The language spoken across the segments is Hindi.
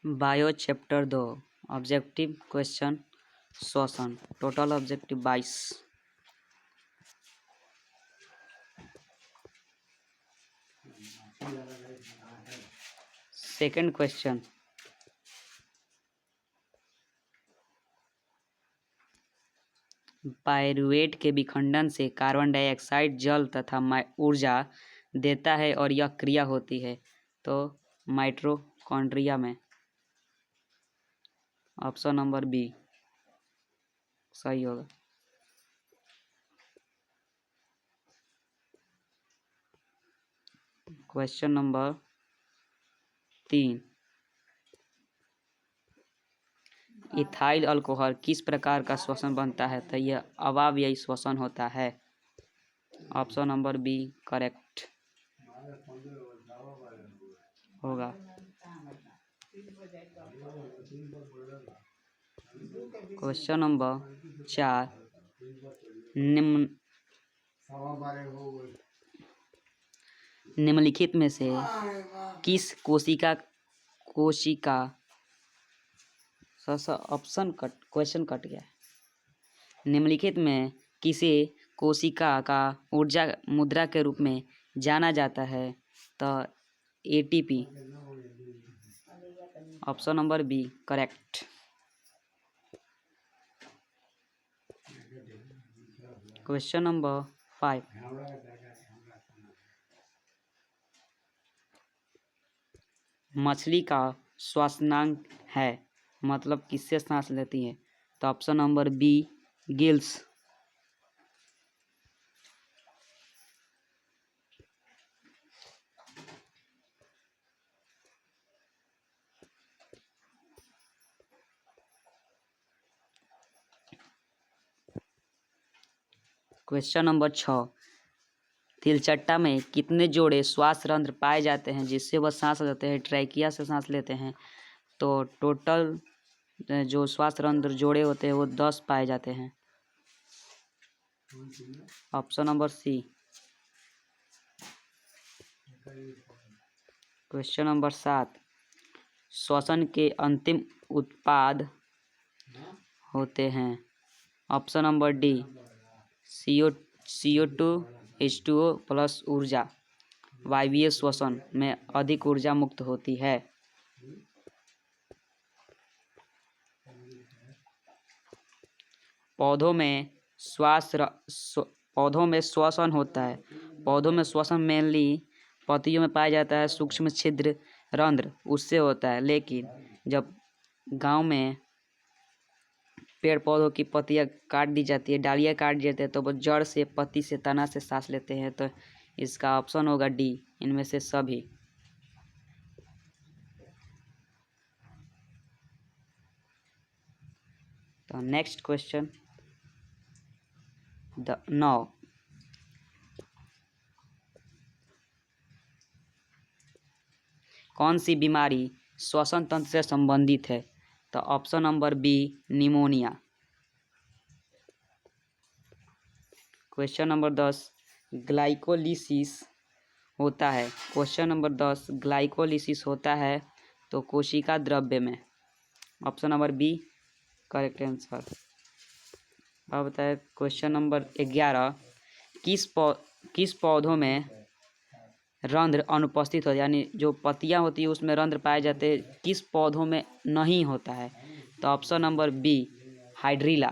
बायो चैप्टर 2 ऑब्जेक्टिव क्वेश्चन श्वसन। Total objective 22। Second question, pyruvate के विखंडन से कार्बन डाइऑक्साइड जल तथा ऊर्जा देता है और यह क्रिया होती है तो माइटोकॉन्ड्रिया में। ऑप्शन नंबर बी सही होगा। क्वेश्चन नंबर 3, इथाइल अल्कोहल किस प्रकार का श्वसन बनता है तो यह अवायवीय श्वसन होता है। ऑप्शन नंबर बी करेक्ट होगा। क्वेश्चन नंबर 4, निम्नलिखित में से किस कोशिका ऑप्शन कट क्वेश्चन कट गया है। निम्नलिखित में किसे कोशिका का ऊर्जा मुद्रा के रूप में जाना जाता है तो ATP. Option number B correct. Question number 5, मछली का श्वसनांग है मतलब किससे सांस लेती है तो option number B gills. Question number 6, तिलचट्टा में कितने जोड़े श्वास रंध्र पाए जाते हैं जिससे वह सांस लेते हैं, ट्रैकिया से सांस लेते हैं तो टोटल जो श्वास रंध्र जोड़े होते हैं वो 10 पाए जाते हैं। Option number C. Question number 7, श्वसन के अंतिम उत्पाद होते हैं। Option number D CO2 H2O plus ऊर्जा। वायवीय श्वसन में अधिक ऊर्जा मुक्त होती है। पौधों में श्वसन होता है। पौधों में श्वसन मेनली पत्तियों में पाया जाता है, सूक्ष्म छिद्र रंध्र उससे होता है। लेकिन जब गांव में पेड़ पौधों की पत्तियां काट दी जाती है, डालियां काट दी जाती है तो वो जड़ से, पत्ती से, तना से सांस लेते हैं तो इसका ऑप्शन होगा डी, इनमें से सभी। तो नेक्स्ट क्वेश्चन 9, कौन सी बीमारी श्वसन तंत्र से संबंधित है तो option number B pneumonia. Question number 10, glycolysis होता है। क्वेश्चन नंबर 10, ग्लाइकोलिसिस होता है तो कोशिका द्रव्य में। Option number B correct answer. अब बताए क्वेश्चन नंबर 11, किस पौधों में रंध्र अनुपस्थित हो, यानी जो पत्तियां होती है उसमें रंध्र पाए जाते हैं, किस पौधों में नहीं होता है तो option number B hydrilla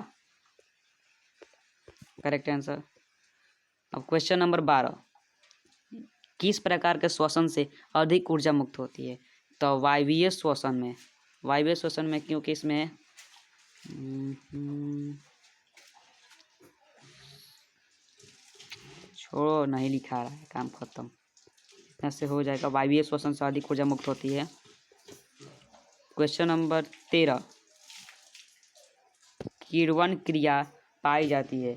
correct answer. अब क्वेश्चन नंबर 12, किस प्रकार के श्वसन से अधिक ऊर्जा मुक्त होती है तो वायवीय श्वसन में। वायवीय श्वसन में क्योंकि इसमें छोड़ो नहीं लिखा रहा है, काम खत्म। ऐसे हो जाएगा, वायवीय श्वसन से अधिक ऊर्जा मुक्त होती है। क्वेश्चन नंबर 13, किण्वन क्रिया पाई जाती है।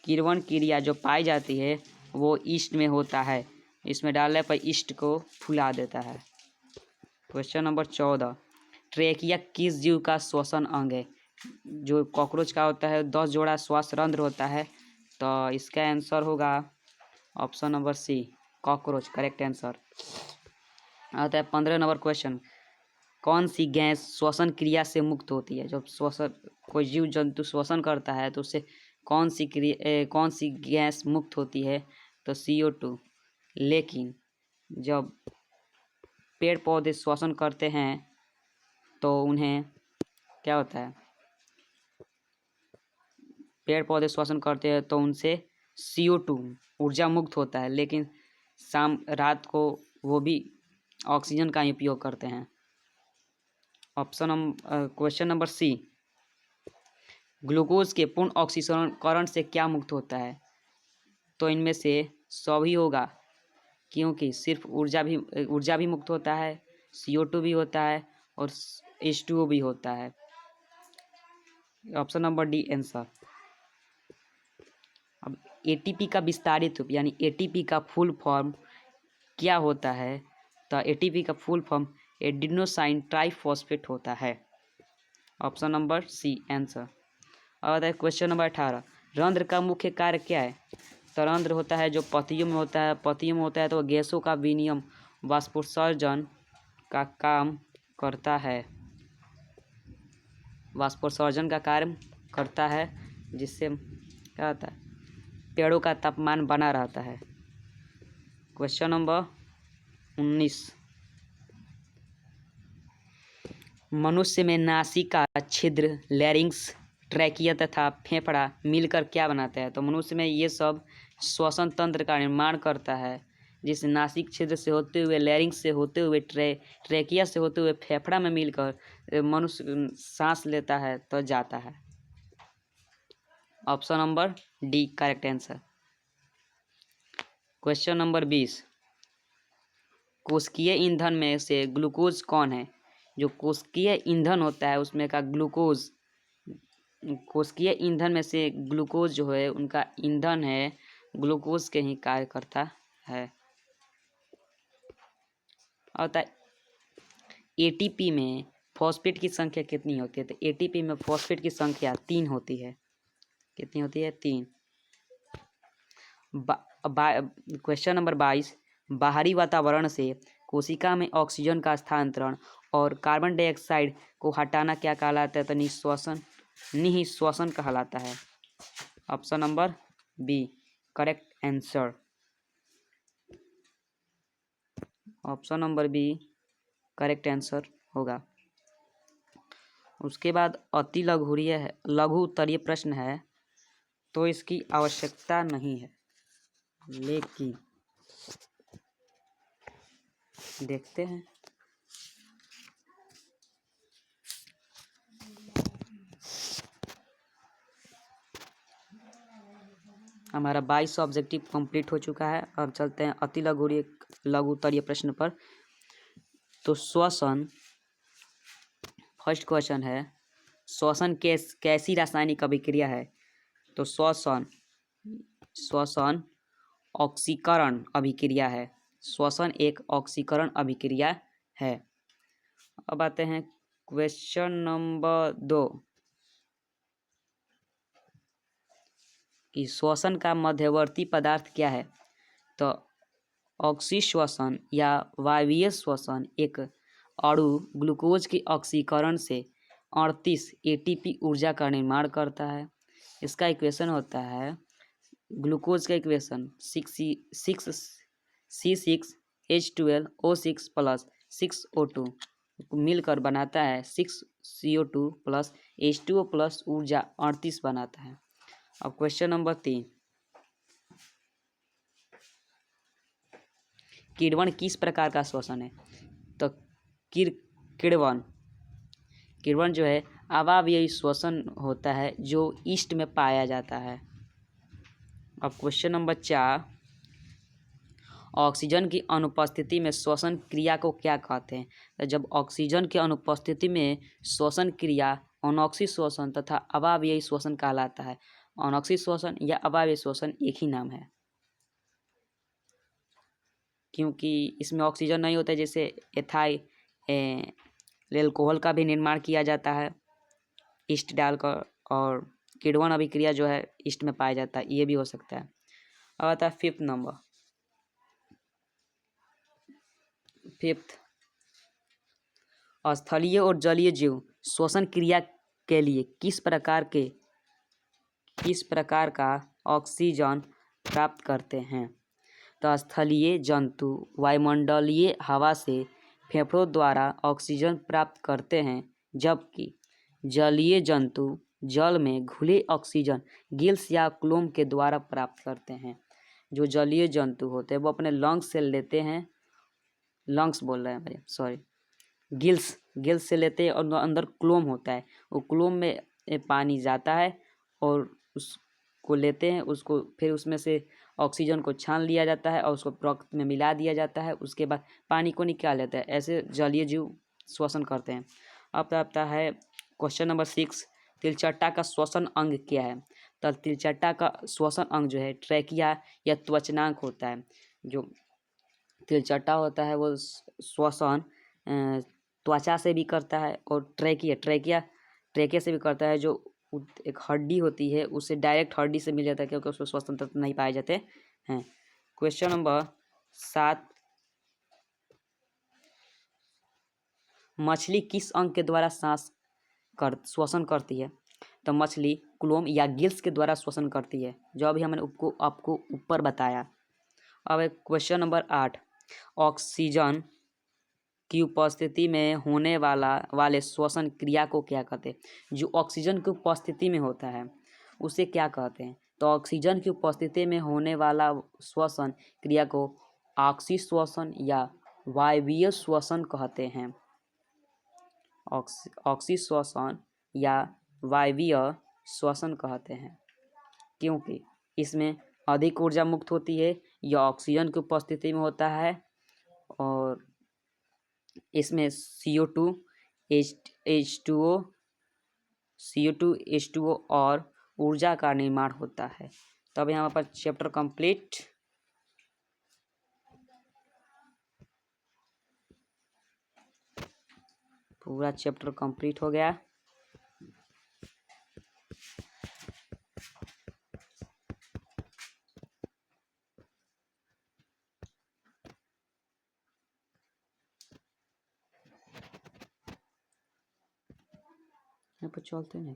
किण्वन क्रिया जो पाई जाती है वो ईस्ट में होता है, इसमें डालने पर ईस्ट को फुला देता है। क्वेश्चन नंबर 14, ट्रेकिया किस जीव का श्वसन अंग है। जो कॉकरोच का होता है 10 जोड़ा श्वास रंध्र होता है तो इसका आंसर होगा option number C cockroach correct answer. आता है 15 नंबर क्वेश्चन, कौन सी गैस श्वसन क्रिया से मुक्त होती है? जब श्वसन कोई जीव जंतु श्वसन करता है तो उससे कौन सी गैस मुक्त होती है? तो CO2। लेकिन जब पेड़ पौधे श्वसन करते हैं तो उन्हें क्या होता है? पेड़ पौधे श्वसन करते हैं तो उनसे CO2 ऊर्जा मुक्त होता है, लेकिन रात को वो भी ऑक्सीजन का ही उपयोग करते हैं। क्वेश्चन नंबर C, ग्लूकोज के पूर्ण ऑक्सीकरण से क्या मुक्त होता है? तो इनमें से सभी होगा, क्योंकि सिर्फ ऊर्जा भी मुक्त होता है, CO2 भी होता है और H2O भी होता है। Option number D answer. अब ATP का विस्तारित रूप यानी ATP का फुल फॉर्म क्या होता है? तो ATP का फुल फॉर्म एडिनोसाइन ट्राइफॉस्फेट होता है। Option number C answer. और क्वेश्चन नंबर 18, रंध्र का मुख्य कार्य क्या है? तो रंध्र होता है जो पत्तियों में होता है, तो गैसों का विनिमय वाष्पोत्सर्जन का काम करता है, वाष्पोत्सर्जन का कार्य करता है, जिससे क्या होता है? पेड़ों का तापमान बना रहता है। क्वेश्चन नंबर 19, मनुष्य में नासिका छिद्र, लैरिंक्स, ट्रैकिया तथा फेफड़ा मिलकर क्या बनाता है? तो मनुष्य में ये सब श्वसन तंत्र का निर्माण करता है, जिस नासिक छिद्र से होते हुए, लैरिंक्स से होते हुए, ट्रैकिया से होते हुए फेफड़ा में मिलकर मनुष्य सांस लेता है तो जाता है। Option number D correct answer. Question number 20, कोशिकीय ईंधन में से ग्लूकोज कौन है? जो कोशिकीय ईंधन होता है उसमें का ग्लूकोज, कोशिकीय ईंधन में से ग्लूकोज जो है उनका ईंधन है, ग्लूकोज के ही कार्य करता है। और ATP में फॉस्फेट की संख्या कितनी होती है? तो ATP में फॉस्फेट की संख्या 3 होती है। कितनी होती है? 3। क्वेश्चन नंबर 22, बाहरी वातावरण से कोशिका में ऑक्सीजन का स्थानांतरण और कार्बन डाइऑक्साइड को हटाना क्या कहलाता है? तो निःश्वसन कहलाता है। Option number B correct answer. Option number B correct answer होगा। उसके बाद अति लघु उत्तरीय प्रश्न है, तो इसकी आवश्यकता नहीं है, लेकिन देखते हैं। हमारा 22 ऑब्जेक्टिव कंप्लीट हो चुका है। अब चलते हैं अति लघु उत्तरीय प्रश्न पर। तो श्वसन, फर्स्ट क्वेश्चन है, श्वसन कैसी रासायनिक अभिक्रिया है? तो श्वसन ऑक्सीकरण अभिक्रिया है। श्वसन एक ऑक्सीकरण अभिक्रिया है। अब आते हैं क्वेश्चन नंबर 2 कि श्वसन का मध्यवर्ती पदार्थ क्या है? तो ऑक्सीश्वसन या वायवीय श्वसन एक अणु ग्लूकोज के ऑक्सीकरण से 38 ATP ऊर्जा का निर्माण करता है। इसका इक्वेशन होता है, ग्लूकोज का इक्वेशन 6C6H12O6 प्लस 6O2 मिलकर बनाता है 6CO2 प्लस H2O प्लस ऊर्जा 38 बनाता है। अब क्वेश्चन नंबर 3, किण्वन किस प्रकार का श्वसन है? तो किण्वन जो है अवायवीय श्वसन होता है, जो ईस्ट में पाया जाता है। अब क्वेश्चन नंबर 4, ऑक्सीजन की अनुपस्थिति में श्वसन क्रिया को क्या कहते हैं? तो जब ऑक्सीजन की अनुपस्थिति में श्वसन क्रिया अनॉक्सी श्वसन तथा अवायवीय श्वसन कहलाता है। अनॉक्सी श्वसन या अवायवीय श्वसन एक ही नाम है, क्योंकि इसमें ऑक्सीजन नहीं होता है। जैसे एल्कोहल का भी निर्माण किया जाता है ईस्ट डालकर, और किण्वन अभिक्रिया जो है ईस्ट में पाया जाता है, ये भी हो सकता है। अब आता है फिफ्थ, स्थलीय और जलीय जीव श्वसन क्रिया के लिए किस प्रकार का ऑक्सीजन प्राप्त करते हैं? तो स्थलीय जंतु वायुमंडलीय हवा से फेफड़ों द्वारा ऑक्सीजन प्राप्त करते हैं, जबकि जलीय जंतु जल में घुले ऑक्सीजन गिल्स या क्लोम के द्वारा प्राप्त करते हैं। जो जलीय जंतु होते हैं वो अपने लंग्स से लेते हैं, लंग्स बोल रहे हैं भाई, सॉरी, गिल्स से लेते हैं और अंदर क्लोम होता है, वो क्लोम में पानी जाता है और उसको लेते हैं, उसको फिर उसमें से ऑक्सीजन को छान लिया जाता है और उसको रक्त में मिला दिया जाता है, उसके बाद पानी को निकाल लेता है। ऐसे जलीय जीव श्वसन करते हैं। अब आता है क्वेश्चन नंबर 6, तिलचट्टा का श्वसन अंग क्या है? तो तिलचट्टा का श्वसन अंग जो है ट्रैकिया या त्वचनांक होता है। जो तिलचट्टा होता है वो श्वसन त्वचा से भी करता है और ट्रैकिया से भी करता है। जो एक हड्डी होती है उससे डायरेक्ट हड्डी से मिल जाता है, क्योंकि उसमें श्वसन तंत्र नहीं पाए जाते हैं। क्वेश्चन नंबर 7, मछली किस अंग के द्वारा श्वसन करती है? तो मछली क्लोम या गिल्स के द्वारा श्वसन करती है, जो अभी हमने आपको ऊपर बताया। अब एक क्वेश्चन नंबर 8, ऑक्सीजन की उपस्थिति में होने वाले श्वसन क्रिया को क्या कहते हैं? जो ऑक्सीजन की उपस्थिति में होता है उसे क्या कहते हैं? तो ऑक्सीजन की उपस्थिति में होने वाला श्वसन क्रिया को ऑक्सीश्वसन या वायवीय श्वसन कहते हैं। ऑक्सीश्वसन या वायवीय श्वसन कहते हैं, क्योंकि इसमें अधिक ऊर्जा मुक्त होती है, यह ऑक्सीजन की उपस्थिति में होता है और इसमें CO2 H2O और ऊर्जा का निर्माण होता है। तो अब यहाँ पर चैप्टर कंप्लीट। पूरा चैप्टर कंप्लीट हो गया। यहाँ पर चलते नहीं।